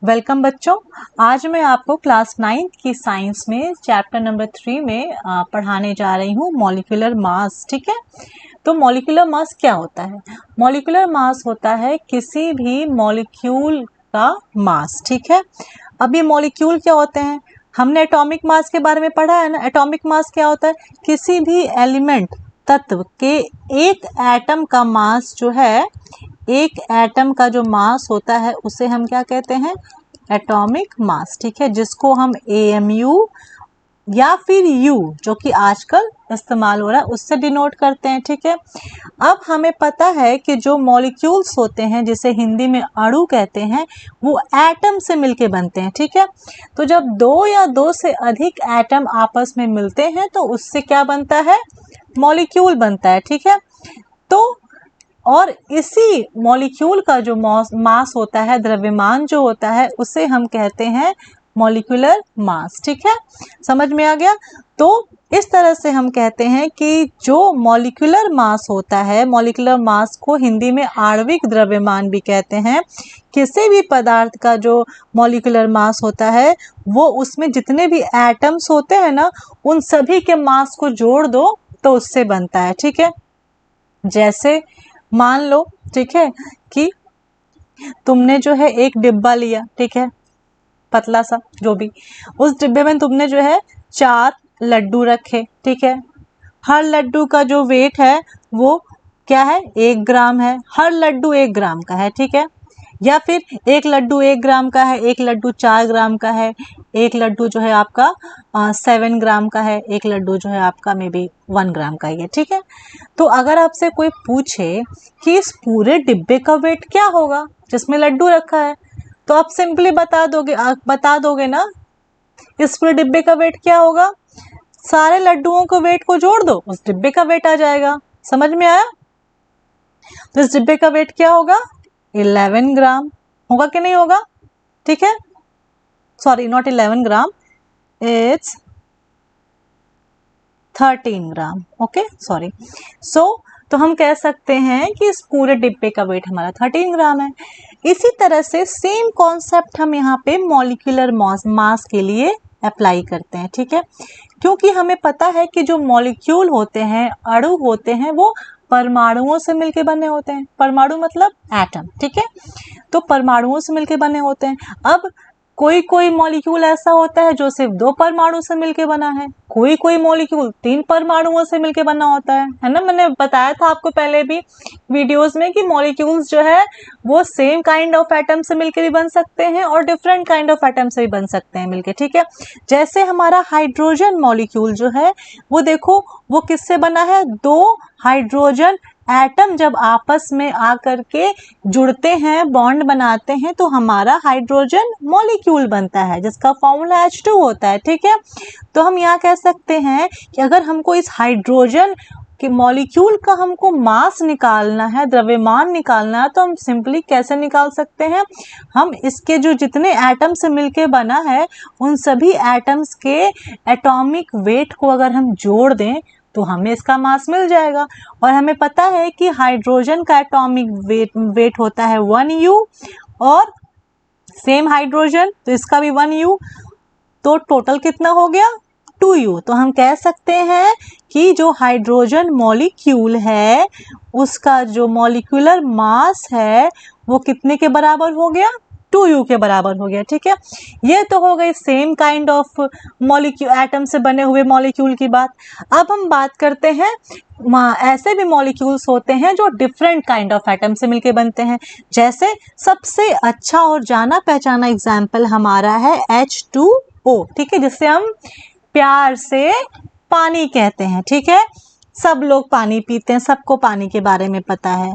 Welcome बच्चों। आज मैं आपको क्लास 9 की साइंस में चैप्टर नंबर 3 में पढ़ाने जा रही हूँ मॉलिक्यूलर मास। ठीक है, तो मॉलिक्यूलर मास क्या होता है? मॉलिक्यूलर मास होता है किसी भी मॉलिक्यूल का मास। ठीक है, अब ये मॉलिक्यूल क्या होते हैं? हमने एटॉमिक मास के बारे में पढ़ा है ना। एटॉमिक मास क्या होता है? किसी भी एलिमेंट तत्व के एक एटम का मास जो है, एक एटम का जो मास होता है उसे हम क्या कहते हैं? Atomic mass. ठीक है, जिसको हम AMU या फिर U, जो कि आजकल इस्तेमाल हो रहा है, उससे डिनोट करते हैं। ठीक है, अब हमें पता है कि जो मॉलिक्यूल्स होते हैं, जिसे हिंदी में अणु कहते हैं, वो एटम से मिलके बनते हैं। ठीक है, तो जब दो या दो से अधिक एटम आपस में मिलते हैं तो उससे क्या बनता है? मॉलिक्यूल बनता है। ठीक है, तो और इसी मॉलिक्यूल का जो मास होता है, द्रव्यमान जो होता है, उसे हम कहते हैं मॉलिक्यूलर मास। ठीक है, समझ में आ गया? तो इस तरह से हम कहते हैं कि जो मॉलिक्यूलर मास होता है, मॉलिक्यूलर मास को हिंदी में आणविक द्रव्यमान भी कहते हैं। किसी भी पदार्थ का जो मॉलिक्यूलर मास होता है, वो उसमें जितने भी एटम्स होते हैं ना, उन सभी के मास को जोड़ दो तो उससे बनता है। ठीक है, जैसे मान लो, ठीक है, कि तुमने जो है एक डिब्बा लिया, ठीक है, पतला सा जो भी, उस डिब्बे में तुमने जो है 4 लड्डू रखे। ठीक है, हर लड्डू का जो वेट है वो क्या है? 1 ग्राम है। हर लड्डू 1 ग्राम का है। ठीक है, या फिर एक लड्डू 1 ग्राम का है, एक लड्डू 4 ग्राम का है, एक लड्डू जो है आपका 7 ग्राम का है, एक लड्डू जो है आपका मे बी 1 ग्राम का ही है। ठीक है, तो अगर आपसे कोई पूछे कि इस पूरे डिब्बे का वेट क्या होगा जिसमें लड्डू रखा है, तो आप सिंपली बता दोगे ना, इस पूरे डिब्बे का वेट क्या होगा? सारे लड्डुओं को वेट को जोड़ दो, उस डिब्बे का वेट आ जाएगा। समझ में आया? तो इस डिब्बे का वेट क्या होगा? 11 ग्राम होगा कि नहीं होगा? ठीक है, sorry, not 11 gram, it's 13 gram. Okay, sorry. तो हम कह सकते हैं कि इस पूरे डिब्बे का वेट हमारा 13 ग्राम है। इसी तरह से सेम कॉन्सेप्ट हम यहाँ पे मॉलिक्यूलर मास के लिए अप्लाई करते हैं। ठीक है, क्योंकि हमें पता है कि जो मॉलिक्यूल होते हैं, अणु होते हैं, वो परमाणुओं से मिलके बने होते हैं। परमाणु मतलब एटम। ठीक है, तो परमाणुओं से मिलके बने होते हैं। अब कोई कोई मॉलिक्यूल ऐसा होता है जो सिर्फ 2 परमाणु से मिलके बना है, कोई कोई मॉलिक्यूल 3 परमाणुओं से मिलके बना होता है ना। मैंने बताया था आपको पहले भी वीडियोस में कि मॉलिक्यूल्स जो है वो सेम काइंड ऑफ एटम से मिलके भी बन सकते हैं और डिफरेंट काइंड ऑफ एटम से भी बन सकते हैं मिलके। ठीक है, जैसे हमारा हाइड्रोजन मॉलिक्यूल जो है, वो देखो वो किससे बना है? 2 हाइड्रोजन एटम जब आपस में आकर के जुड़ते हैं, बॉन्ड बनाते हैं, तो हमारा हाइड्रोजन मॉलिक्यूल बनता है, जिसका फॉर्मूला H2 होता है। ठीक है, तो हम यहाँ कह सकते हैं कि अगर हमको इस हाइड्रोजन के मॉलिक्यूल का हमको मास निकालना है, द्रव्यमान निकालना है, तो हम सिंपली कैसे निकाल सकते हैं? हम इसके जो जितने एटम से मिलके बना है, उन सभी एटम्स के एटॉमिक वेट को अगर हम जोड़ दें तो हमें इसका मास मिल जाएगा। और हमें पता है कि हाइड्रोजन का एटॉमिक वेट होता है 1U, और सेम हाइड्रोजन तो इसका भी 1U, तो टोटल कितना हो गया? 2U। तो हम कह सकते हैं कि जो हाइड्रोजन मॉलिक्यूल है, उसका जो मॉलिक्यूलर मास है वो कितने के बराबर हो गया? 2U के बराबर हो गया। ठीक है, ये तो हो गई same kind of molecule, atom से बने हुए मॉलिक्यूल की बात। अब हम बात करते हैं ऐसे भी मॉलिक्यूल्स होते हैं जो डिफरेंट काइंड ऑफ एटम से मिलके बनते हैं। जैसे सबसे अच्छा और जाना पहचाना एग्जाम्पल हमारा है H2O। ठीक है, जिससे हम प्यार से पानी कहते हैं। ठीक है, सब लोग पानी पीते हैं, सबको पानी के बारे में पता है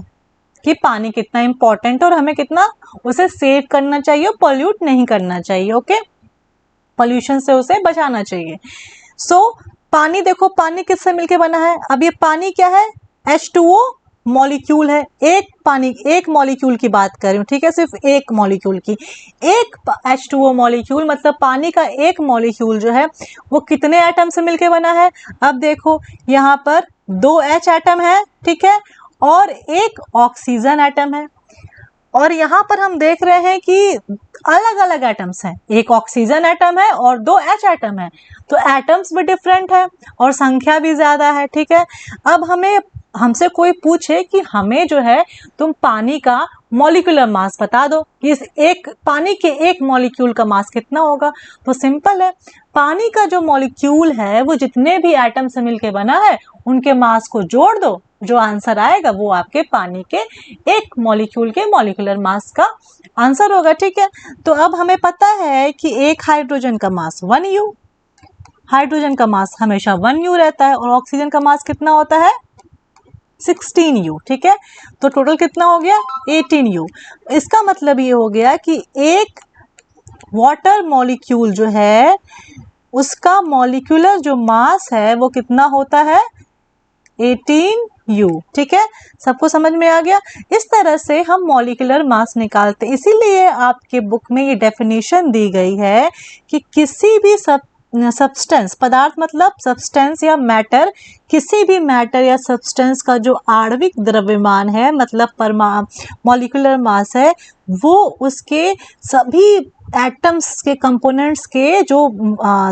कि पानी कितना इम्पोर्टेंट है और हमें कितना उसे सेव करना चाहिए और पॉल्यूट नहीं करना चाहिए। ओके, पॉल्यूशन से उसे बचाना चाहिए। पानी देखो, पानी किससे मिलके बना है? अब ये पानी क्या है? H2O मॉलिक्यूल है। एक मॉलिक्यूल की बात कर रही हूँ। ठीक है, सिर्फ एक मॉलिक्यूल की। एक H2O मॉलिक्यूल मतलब पानी का एक मॉलिक्यूल जो है वो कितने एटम से मिलके बना है? अब देखो यहाँ पर 2 H एटम है, ठीक है, और एक ऑक्सीजन एटम है। और यहाँ पर हम देख रहे हैं कि अलग अलग एटम्स हैं, एक ऑक्सीजन एटम है और 2 H एटम है, तो एटम्स भी डिफरेंट है और संख्या भी ज्यादा है। ठीक है, अब हमसे कोई पूछे कि हमें जो है तुम पानी का मॉलिक्यूलर मास बता दो कि इस एक पानी के एक मॉलिक्यूल का मास कितना होगा, तो सिंपल है, पानी का जो मॉलिक्यूल है वो जितने भी एटम से मिलके बना है उनके मास को जोड़ दो, जो आंसर आएगा वो आपके पानी के एक मॉलिक्यूल के मॉलिक्यूलर मास का आंसर होगा। ठीक है, तो अब हमें पता है कि एक हाइड्रोजन का मास 1U, हाइड्रोजन का मास हमेशा 1U रहता है और ऑक्सीजन का मास कितना होता है 16U। ठीक है, तो टोटल कितना हो गया 18U। इसका मतलब ये हो गया कि एक वाटर मॉलिक्यूल जो है उसका मॉलिक्यूलर जो मास है वो कितना होता है 18U। ठीक है, सबको समझ में आ गया। इस तरह से हम मॉलिक्यूलर मास निकालते, इसीलिए आपके बुक में ये डेफिनेशन दी गई है कि किसी भी सब्सटेंस, पदार्थ मतलब सब्सटेंस या मैटर, किसी भी मैटर या सब्सटेंस का जो आणविक द्रव्यमान है मतलब मॉलिक्यूलर मास है, वो उसके सभी एटम्स के कंपोनेंट्स के जो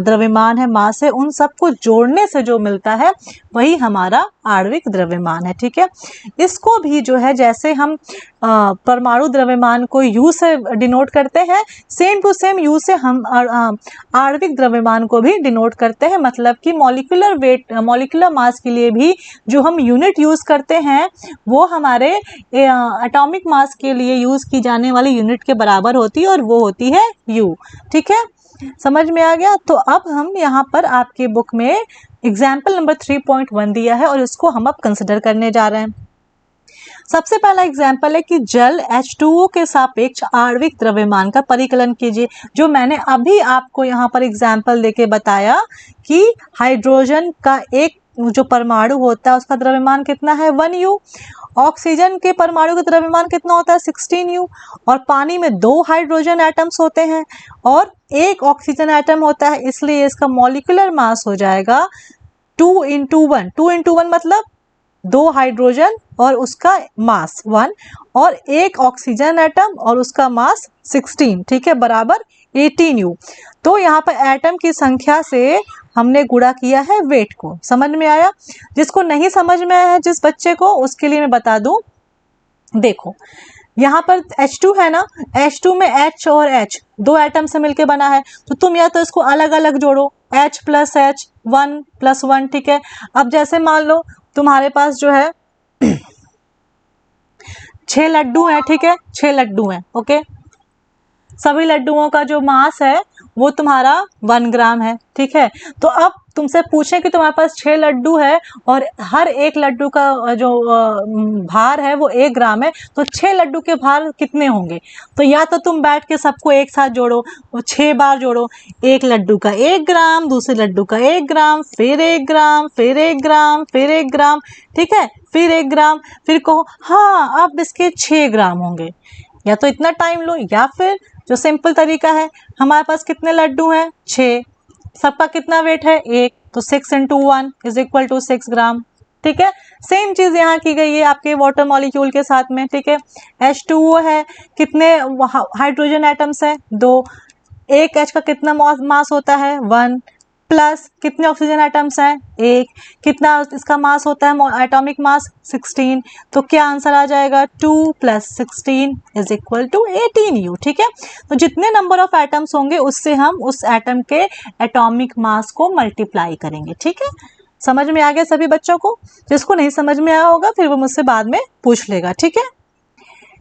द्रव्यमान है, मास है, उन सबको जोड़ने से जो मिलता है वही हमारा आणविक द्रव्यमान है। ठीक है, इसको भी जो है जैसे हम परमाणु द्रव्यमान को U से डिनोट करते हैं, सेम टू सेम U से हम आणविक द्रव्यमान को भी डिनोट करते हैं, मतलब कि मॉलिक्यूलर वेट, मॉलिक्यूलर मास के लिए भी जो हम यूनिट यूज करते हैं वो हमारे एटॉमिक मास के लिए यूज की जाने वाली यूनिट के बराबर होती है और वो होती है U। ठीक है, समझ में आ गया। तो अब हम यहाँ पर आपके बुक में एग्जाम्पल नंबर 3.1 दिया है और इसको हम अब कंसिडर करने जा रहे हैं। सबसे पहला एग्जाम्पल है कि जल H2O के सापेक्ष आणविक द्रव्यमान का परिकलन कीजिए। जो मैंने अभी आपको यहाँ पर एग्जाम्पल देके बताया कि हाइड्रोजन का एक जो परमाणु होता है उसका द्रव्यमान कितना है 1U, ऑक्सीजन के परमाणु का द्रव्यमान कितना होता है 16U, और पानी में 2 हाइड्रोजन एटम्स होते हैं और एक ऑक्सीजन एटम होता है, इसलिए इसका मॉलिक्यूलर मास हो जाएगा 2 × 1। 2 × 1 मतलब 2 हाइड्रोजन और उसका मास 1 और एक ऑक्सीजन एटम और उसका मास 16। ठीक है, बराबर 18U। तो यहाँ पर एटम की संख्या से हमने गुणा किया है वेट को। समझ में आया? जिसको नहीं समझ में आया है जिस बच्चे को, उसके लिए मैं बता दूं, देखो यहाँ पर H2 है ना, H2 में H और H 2 एटम से मिलके बना है, तो तुम या तो इसको अलग अलग जोड़ो, H + H 1 + 1। ठीक है, अब जैसे मान लो तुम्हारे पास जो है 6 लड्डू हैं। ठीक है, 6 लड्डू हैं। ओके, सभी लड्डुओं का जो मास है वो तुम्हारा 1 ग्राम है। ठीक है, तो अब तुमसे पूछें कि तुम्हारे पास 6 लड्डू है और हर एक लड्डू का जो भार है वो 1 ग्राम है, तो 6 लड्डू के भार कितने होंगे? तो या तो तुम बैठ के सबको एक साथ जोड़ो, 6 बार जोड़ो, एक लड्डू का 1 ग्राम, दूसरे लड्डू का 1 ग्राम, फिर 1 ग्राम, फिर 1 ग्राम, फिर 1 ग्राम। ठीक है, फिर 1 ग्राम, फिर कहो हाँ अब इसके 6 ग्राम होंगे। या तो इतना टाइम लो, या फिर जो सिंपल तरीका है, हमारे पास कितने लड्डू हैं 6, सबका कितना वेट है 1, तो 6 × 1 = 6 ग्राम। ठीक है, सेम चीज यहाँ की गई है आपके वाटर मॉलिक्यूल के साथ में। ठीक है, H2O है, कितने हाइड्रोजन एटम्स हैं 2, एक H का कितना मास होता है 1, प्लस कितने ऑक्सीजन एटम्स हैं 1, कितना इसका मास होता है एटॉमिक मास 16, तो क्या आंसर आ जाएगा 2 + 16 = 18U। ठीक है, तो जितने नंबर ऑफ एटम्स होंगे उससे हम उस एटम के एटॉमिक मास को मल्टीप्लाई करेंगे। ठीक है, समझ में आ गया सभी बच्चों को? जिसको नहीं समझ में आया होगा फिर वो मुझसे बाद में पूछ लेगा। ठीक है,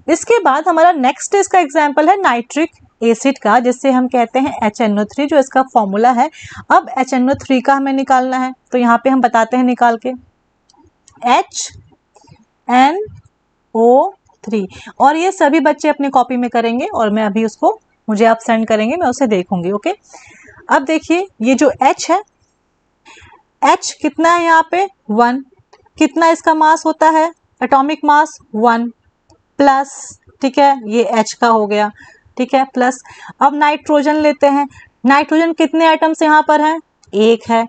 इसके बाद हमारा नेक्स्ट इसका एग्जाम्पल है नाइट्रिक एसिड का, जिससे हम कहते हैं HNO3, जो इसका फॉर्मूला है। अब HNO3 का हमें निकालना है, तो यहाँ पे हम बताते हैं निकाल के HNO3, और ये सभी बच्चे अपनी कॉपी में करेंगे और मैं अभी उसको, मुझे आप सेंड करेंगे, मैं उसे देखूंगी। ओके, अब देखिए ये जो H है, H कितना है यहाँ पे 1, कितना इसका मास होता है एटॉमिक मास 1 प्लस, ठीक है, ये H का हो गया। ठीक है, प्लस अब नाइट्रोजन लेते हैं, नाइट्रोजन कितने एटम्स यहाँ पर हैं 1 है,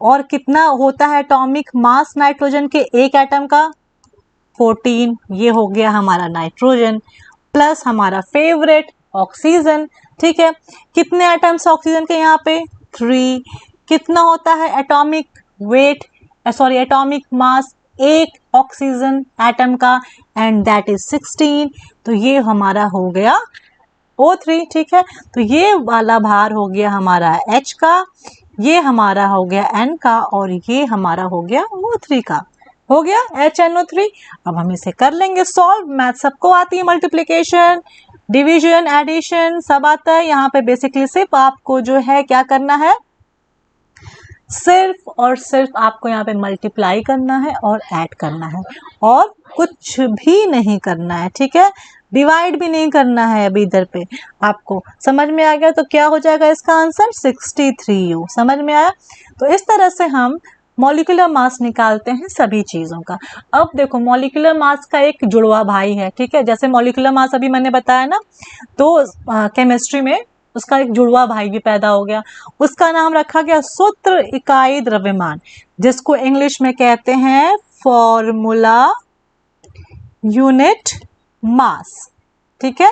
और कितना होता है एटॉमिक मास नाइट्रोजन के एक एटम का 14, ये हो गया हमारा नाइट्रोजन। प्लस हमारा फेवरेट ऑक्सीजन, ठीक है। कितने एटम्स ऑक्सीजन के यहाँ पे 3। कितना होता है atomic weight, sorry atomic mass एक ऑक्सीजन एटम का, एंड दैट इज 16। तो ये हमारा हो गया O3, ठीक है। तो ये वाला भार हो गया हमारा H का, ये हमारा हो गया N का, और ये हमारा हो गया O3 का। हो गया HNO3। अब हम इसे कर लेंगे सॉल्व। मैथ सबको आती है, मल्टीप्लिकेशन, डिवीजन, एडिशन सब आता है। यहाँ पे बेसिकली सिर्फ आपको जो है क्या करना है, सिर्फ और सिर्फ आपको यहाँ पे मल्टीप्लाई करना है और ऐड करना है, और कुछ भी नहीं करना है, ठीक है। डिवाइड भी नहीं करना है अभी इधर पे। आपको समझ में आ गया? तो क्या हो जाएगा इसका आंसर 63U। समझ में आया? तो इस तरह से हम मॉलिक्यूलर मास निकालते हैं सभी चीज़ों का। अब देखो मॉलिक्यूलर मास का एक जुड़वा भाई है, ठीक है। जैसे मॉलिक्यूलर मास अभी मैंने बताया ना, तो केमिस्ट्री में उसका एक जुड़वा भाई भी पैदा हो गया। उसका नाम रखा गया सूत्र इकाई द्रव्यमान, जिसको इंग्लिश में कहते हैं फॉर्मूला यूनिट मास, ठीक है।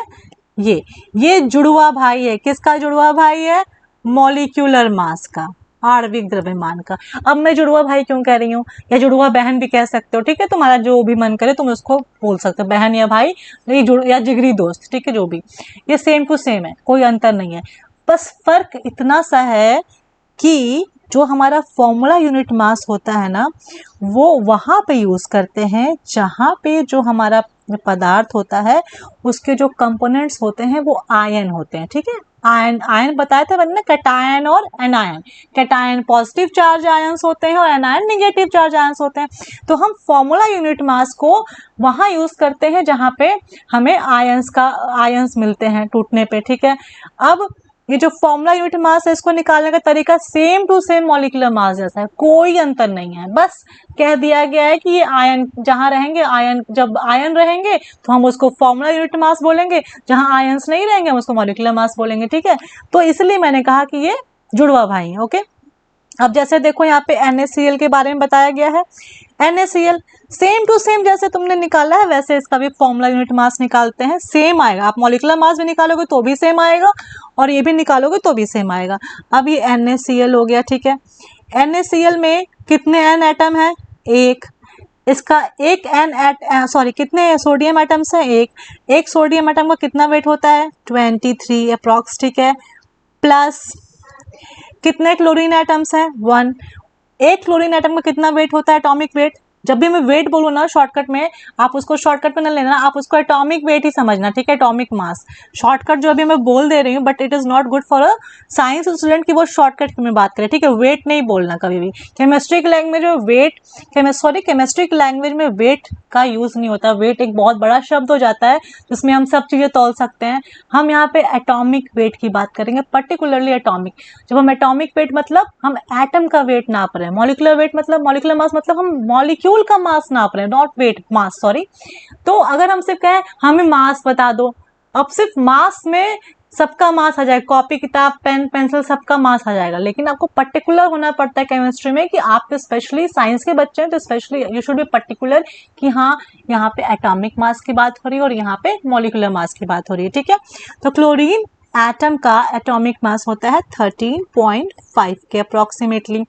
ये जुड़वा भाई है। किसका जुड़वा भाई है? मॉलिक्यूलर मास का, आणविक द्रव्यमान का। अब मैं जुड़वा भाई क्यों कह रही हूँ, या जुड़वा बहन भी कह सकते हो, ठीक है। तुम्हारा जो भी मन करे तुम उसको बोल सकते हो, बहन या भाई या जिगरी दोस्त, ठीक है। जो भी, ये सेम टू सेम है, कोई अंतर नहीं है। बस फर्क इतना सा है कि जो हमारा फॉर्मूला यूनिट मास होता है ना, वो वहाँ पे यूज़ करते हैं जहाँ पे जो हमारा पदार्थ होता है उसके जो कंपोनेंट्स होते हैं वो आयन होते हैं, ठीक है। आयन बताया था मैंने, कैटायन और anion. Cation positive charge ions होते हैं और एनायन नेगेटिव चार्ज आयंस होते हैं। तो हम फॉर्मूला यूनिट मास को वहाँ यूज़ करते हैं जहाँ पे हमें आयंस मिलते हैं टूटने पे, ठीक है। अब ये जो फॉर्मूला यूनिट मास है, इसको निकालने का तरीका same to same molecular mass जैसा है, कोई अंतर नहीं है। बस कह दिया गया है कि ये आयन जहाँ रहेंगे, जब आयन रहेंगे तो हम उसको फॉर्मूला यूनिट मास बोलेंगे, जहाँ आयंस नहीं रहेंगे हम उसको मॉलिक्यूलर मास बोलेंगे, ठीक है। तो इसलिए मैंने कहा कि ये जुड़वा भाई है, ओके। अब जैसे देखो यहाँ पे NaCl के बारे में बताया गया है। NaCl सेम टू सेम जैसे तुमने निकाला है वैसे इसका भी फॉर्मूला यूनिट मास निकालते हैं, सेम आएगा। आप मॉलिक्यूलर मास भी निकालोगे तो भी सेम आएगा, और ये भी निकालोगे तो भी सेम आएगा। अब ये NaCl हो गया, ठीक है। NaCl में कितने N एटम है? एक। इसका एक कितने सोडियम एटम्स हैं? एक सोडियम एटम का कितना वेट होता है? 23 अप्रॉक्स, ठीक है। प्लस कितने क्लोरीन एटम्स हैं? 1। एक क्लोरीन एटम का कितना वेट होता है एटॉमिक वेट? जब भी मैं वेट बोलूँ ना शॉर्टकट में, आप उसको शॉर्टकट में न लेना, आप उसको एटॉमिक वेट ही समझना, ठीक है। एटॉमिक मास शॉर्टकट जो अभी मैं बोल दे रही हूँ, but it is not good for a science student कि वो शॉर्टकट में बात करें, ठीक है। वेट नहीं बोलना कभी भी। केमिस्ट्री की लैंग्वेज में केमिस्ट्री की लैंग्वेज में वेट का यूज़ नहीं होता। वेट एक बहुत बड़ा शब्द हो जाता है जिसमें हम सब चीज़ें तौल सकते हैं। हम यहाँ पे एटॉमिक वेट की बात करेंगे, पर्टिकुलरली एटॉमिक। जब हम एटॉमिक वेट मतलब हम एटम का वेट नाप रहे हैं, मॉलिक्यूलर वेट मतलब मॉलिक्यूलर मास मतलब हम मॉलिक्यूल का मास नाप रहे हैं, नॉट वेट, मास, सॉरी। तो अगर हम सिर्फ कहें हमें मास बता दो, अब सिर्फ मास में सबका मास आ जाएगा, कॉपी किताब पेन पेंसिल सबका मास आ जाएगा, लेकिन आपको पर्टिकुलर होना पड़ता है केमिस्ट्री में कि आप स्पेशली साइंस के बच्चे हैं तो specially you should be particular कि हाँ यहाँ पे एटॉमिक मास की बात हो रही है और यहाँ पे मॉलिक्यूलर मास की बात हो रही है, ठीक है। तो क्लोरीन एटम का एटॉमिक मास होता है 13.5 के अप्रॉक्सीमेटली।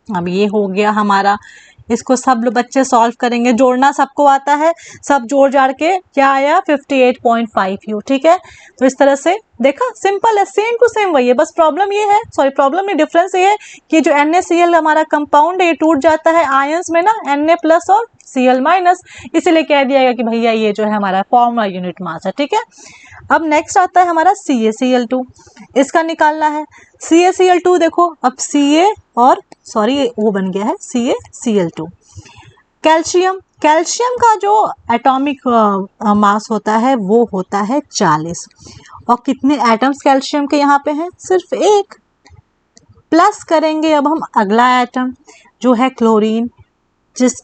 अब ये हो गया हमारा, इसको सब बच्चे सॉल्व करेंगे, जोड़ना सबको आता है, सब जोड़ जाड़ के क्या आया 58.5U, ठीक है। तो इस तरह से देखा, सिंपल है, सेम टू सेम वही है। बस प्रॉब्लम ये है, सॉरी प्रॉब्लम नहीं, डिफरेंस ये है कि जो NaCl हमारा कंपाउंड है ये टूट जाता है आयंस में ना, Na प्लस और Cl माइनस, इसीलिए कह दिया गया कि भैया ये जो है हमारा फॉर्मूला यूनिट मास है, ठीक है। अब नेक्स्ट आता है हमारा CaCl2, इसका निकालना है। CaCl2 देखो, अब Ca और सॉरी वो बन गया है CaCl2। कैल्शियम का जो एटॉमिक मास होता है वो होता है 40, और कितने एटम्स कैल्शियम के यहाँ पे हैं? सिर्फ एक। प्लस करेंगे अब हम अगला एटम जो है क्लोरीन,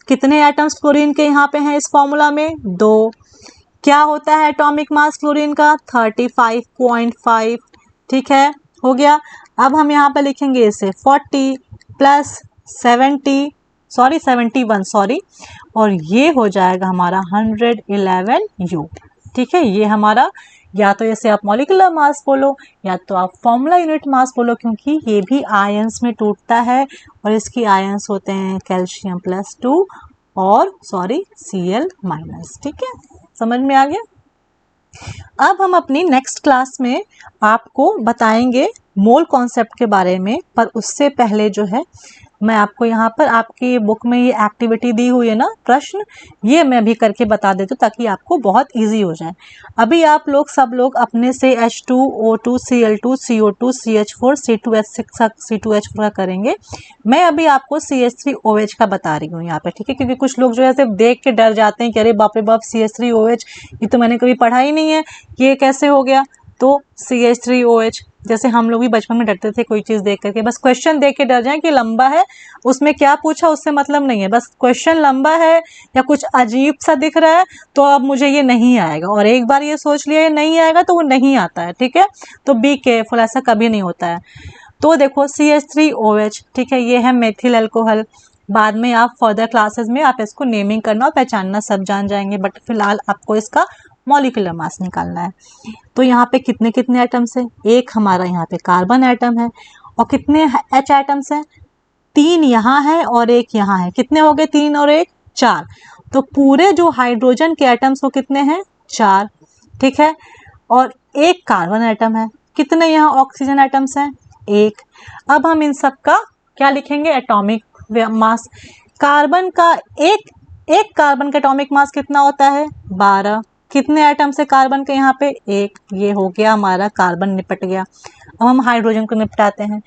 कितने एटम्स क्लोरीन के यहाँ पे हैं इस फॉर्मूला में? 2। क्या होता है एटॉमिक मास क्लोरीन का? 35.5, ठीक है, हो गया। अब हम यहाँ पे लिखेंगे इसे 40 प्लस 71, और ये हो जाएगा हमारा 111U। ठीक है, ये हमारा या तो इसे आप मॉलिक्यूलर मास बोलो या तो आप फॉर्मूला यूनिट मास बोलो, क्योंकि ये भी आयंस में टूटता है और इसकी आयंस होते हैं कैल्शियम +2 और Cl-। ठीक है, समझ में आ गया। अब हम अपनी नेक्स्ट क्लास में आपको बताएंगे मोल कॉन्सेप्ट के बारे में, पर उससे पहले जो है मैं आपको यहाँ पर आपकी बुक में ये एक्टिविटी दी हुई है ना, प्रश्न, ये मैं भी करके बता देती हूँ ताकि आपको बहुत इजी हो जाए। अभी आप लोग सब लोग अपने से H2O2 Cl2 CO2 CH4 C2H6 C2H4 का करेंगे। मैं अभी आपको CH3OH का बता रही हूँ यहाँ पे, ठीक है, क्योंकि कुछ लोग जो है सिर्फ देख के डर जाते हैं कि अरे बाप रे बाप CH3OH, ये तो मैंने कभी पढ़ा ही नहीं है, ये कैसे हो गया। तो CH3OH, जैसे हम लोग भी बचपन में डरते थे कोई चीज़ देख करके, बस क्वेश्चन देख के डर जाएं कि लंबा है, उसमें क्या पूछा उससे मतलब नहीं है, बस क्वेश्चन लंबा है या कुछ अजीब सा दिख रहा है तो अब मुझे ये नहीं आएगा, और एक बार ये सोच लिया ये नहीं आएगा तो वो नहीं आता है, ठीक है। तो बी केयरफुल, ऐसा कभी नहीं होता है। तो देखो CH3OH, ठीक है, ये है मेथिल अल्कोहल। बाद में आप फर्दर क्लासेस में आप इसको नेमिंग करना और पहचानना सब जान जाएंगे, बट फिलहाल आपको इसका मॉलिक्यूलर मास निकालना है। तो यहाँ पे कितने कितने एटम्स हैं, एक हमारा यहाँ पे कार्बन एटम है, और कितने H एटम्स हैं, 3 यहाँ है और एक यहाँ है, कितने हो गए 3 और 1 4। तो पूरे जो हाइड्रोजन के एटम्स वो कितने हैं 4, ठीक है, और एक कार्बन एटम है, कितने यहाँ ऑक्सीजन एटम्स हैं 1। अब हम इन सब का क्या लिखेंगे, एटॉमिक मास। कार्बन का एक कार्बन का एटॉमिक मास कितना होता है 12। कितने एटम्स है कार्बन के यहाँ पे 1, ये हो गया हमारा कार्बन निपट गया। अब हम हाइड्रोजन को निपटाते हैं।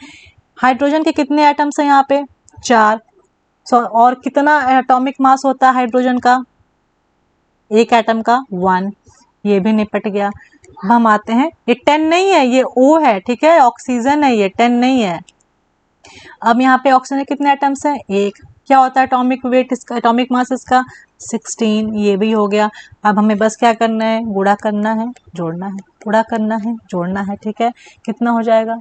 हाइड्रोजन के कितने एटम्स हैं यहाँ पे 4। और कितना एटॉमिक मास होता है हाइड्रोजन का, एक एटम का 1, ये भी निपट गया। अब हम आते हैं, ये 10 नहीं है, ये O है, ठीक है, ऑक्सीजन है, ये 10 नहीं है। अब यहाँ पे ऑक्सीजन कितने एटम्स हैं 1, क्या होता है एटॉमिक वेट इसका, एटॉमिक मास इसका 16, ये भी हो गया। अब हमें बस क्या करना है, गुणा करना है जोड़ना है, गुणा करना है जोड़ना है, ठीक है, कितना हो जाएगा,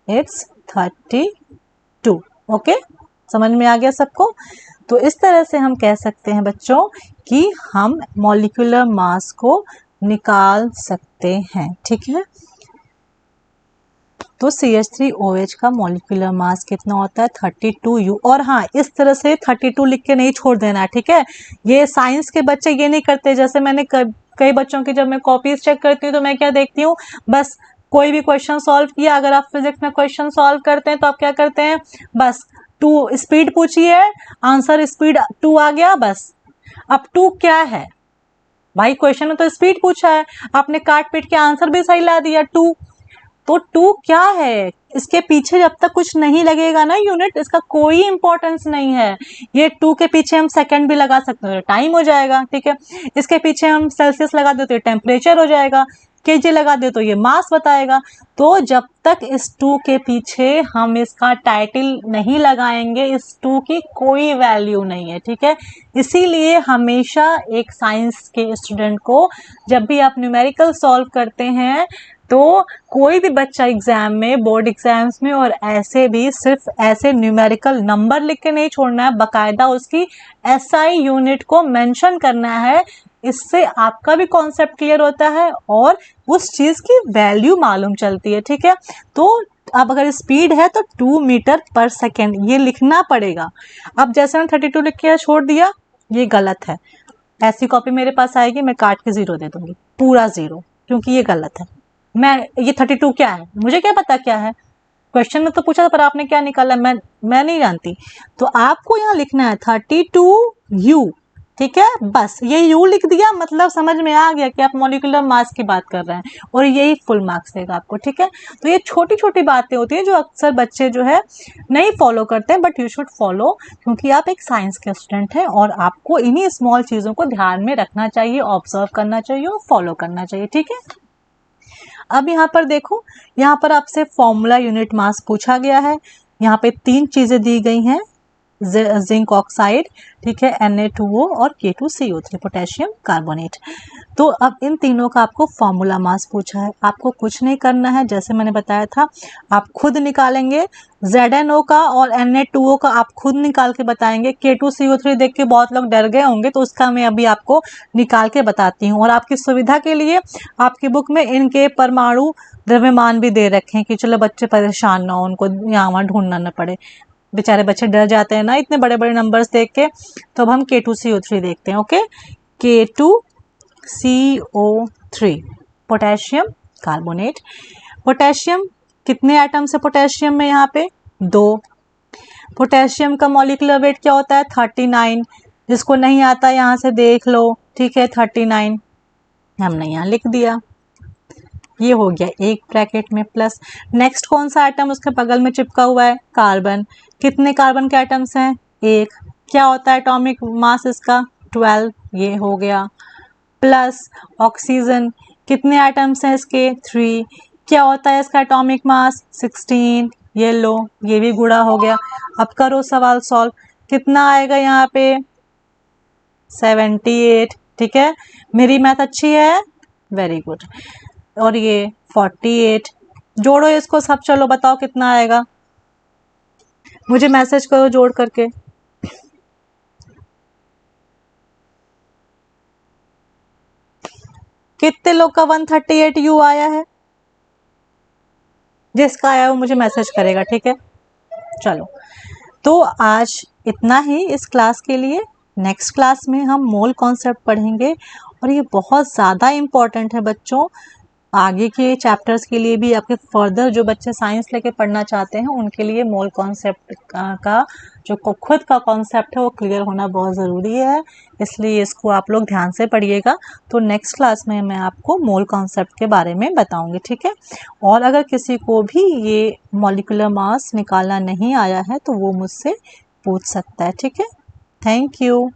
इट्स 32। ओके, समझ में आ गया सबको। तो इस तरह से हम कह सकते हैं बच्चों कि हम मॉलिक्यूलर मास को निकाल सकते हैं, ठीक है। तो CH3OH का मॉलिक्यूलर मास कितना होता है 32U। और हाँ, इस तरह से 32 लिख के नहीं छोड़ देना, ठीक है। ये साइंस के बच्चे ये नहीं करते, जैसे मैंने कई बच्चों की जब मैं कॉपीज चेक करती हूँ तो मैं क्या देखती हूँ, बस कोई भी क्वेश्चन सॉल्व किया, अगर आप फिजिक्स में क्वेश्चन सॉल्व करते हैं तो आप क्या करते हैं, बस 2 स्पीड पूछी है, आंसर स्पीड 2 आ गया, बस। अब 2 क्या है भाई, क्वेश्चन में तो स्पीड पूछा है, आपने काट पीट के आंसर भी सही ला दिया 2। तो 2 क्या है, इसके पीछे जब तक कुछ नहीं लगेगा ना यूनिट, इसका कोई इंपॉर्टेंस नहीं है। ये 2 के पीछे हम सेकंड भी लगा सकते हैं, टाइम हो जाएगा, ठीक है। इसके पीछे हम सेल्सियस लगा देते, टेम्परेचर हो जाएगा, केजी लगा दे तो ये मास बताएगा। तो जब तक इस 2 के पीछे हम इसका टाइटल नहीं लगाएंगे, इस 2 की कोई वैल्यू नहीं है, ठीक है। इसीलिए हमेशा एक साइंस के स्टूडेंट को जब भी आप न्यूमेरिकल सॉल्व करते हैं तो कोई भी बच्चा एग्जाम में, बोर्ड एग्जाम्स में और ऐसे भी सिर्फ ऐसे न्यूमेरिकल नंबर लिख के नहीं छोड़ना है, बकायदा उसकी SI यूनिट को मेंशन करना है। इससे आपका भी कॉन्सेप्ट क्लियर होता है और उस चीज की वैल्यू मालूम चलती है, ठीक है। तो अब अगर स्पीड है तो 2 मीटर पर सेकेंड ये लिखना पड़ेगा। अब जैसे मैंने 32 लिख के छोड़ दिया, ये गलत है। ऐसी कॉपी मेरे पास आएगी, मैं काट के 0 दे दूंगी, पूरा 0, क्योंकि ये गलत है। मैं ये 32 क्या है, मुझे क्या पता क्या है, क्वेश्चन में तो पूछा था पर आपने क्या निकाला, मैं नहीं जानती। तो आपको यहाँ लिखना है 32U, ठीक है, बस ये U लिख दिया, मतलब समझ में आ गया कि आप मॉलिक्यूलर मास की बात कर रहे हैं, और यही फुल मार्क्स देगा आपको, ठीक है। तो ये छोटी छोटी बातें होती है जो अक्सर बच्चे जो है नहीं फॉलो करते हैं, बट यू शुड फॉलो, क्योंकि आप एक साइंस के स्टूडेंट हैं और आपको इन्हीं स्मॉल चीज़ों को ध्यान में रखना चाहिए, ऑब्जर्व करना चाहिए और फॉलो करना चाहिए, ठीक है। अब यहाँ पर देखो, यहाँ पर आपसे फॉर्मूला यूनिट मास पूछा गया है। यहाँ पे 3 चीजें दी गई हैं, जिंक ऑक्साइड, ठीक है, Na2O और K2CO3 पोटेशियम कार्बोनेट। तो अब इन तीनों का आपको फॉर्मूला मास पूछा है, आपको कुछ नहीं करना है, जैसे मैंने बताया था आप खुद निकालेंगे। ZnO का और Na2O का आप खुद निकाल के बताएंगे। K2CO3 देख के बहुत लोग डर गए होंगे, तो उसका मैं अभी आपको निकाल के बताती हूँ। और आपकी सुविधा के लिए आपकी बुक में इनके परमाणु द्रव्यमान भी दे रखे हैं कि चलो बच्चे परेशान ना हो, उनको यहाँ वहाँ ढूंढना न पड़े। बेचारे बच्चे डर जाते हैं ना इतने बड़े बड़े नंबर्स देख के। तो अब हम K2CO3 देखते हैं। Okay, K2CO3 potassium carbonate. Potassium कितने एटम्स है पोटेशियम में? यहाँ पे 2। पोटेशियम का मॉलिक्यूलर वेट क्या होता है? 39। जिसको नहीं आता यहाँ से देख लो, ठीक है, 39 हमने यहाँ लिख दिया। ये हो गया एक ब्रैकेट में प्लस। नेक्स्ट कौन सा एटम उसके बगल में चिपका हुआ है? कार्बन। कितने कार्बन के एटम्स हैं? 1। क्या होता है एटॉमिक मास इसका? 12। ये हो गया प्लस ऑक्सीजन। कितने एटम्स हैं इसके? 3। क्या होता है इसका एटॉमिक मास? 16। ये लो, ये भी गुणा हो गया। अब करो सवाल सॉल्व, कितना आएगा यहाँ पे? 78। ठीक है, मेरी मैथ अच्छी है, वेरी गुड। और ये 48, जोड़ो इसको सब, चलो बताओ कितना आएगा, मुझे मैसेज करो जोड़ करके। कितने लोग का 138U आया है? जिसका आया वो मुझे मैसेज करेगा, ठीक है। चलो, तो आज इतना ही इस क्लास के लिए। नेक्स्ट क्लास में हम मोल कॉन्सेप्ट पढ़ेंगे और ये बहुत ज़्यादा इम्पॉर्टेंट है बच्चों, आगे के चैप्टर्स के लिए भी, आपके फर्दर जो बच्चे साइंस लेके पढ़ना चाहते हैं उनके लिए मोल कॉन्सेप्ट का जो खुद का कॉन्सेप्ट है वो क्लियर होना बहुत ज़रूरी है, इसलिए इसको आप लोग ध्यान से पढ़िएगा। तो नेक्स्ट क्लास में मैं आपको मोल कॉन्सेप्ट के बारे में बताऊंगी, ठीक है। और अगर किसी को भी ये मॉलिक्यूलर मास निकालना नहीं आया है तो वो मुझसे पूछ सकता है, ठीक है। Thank you.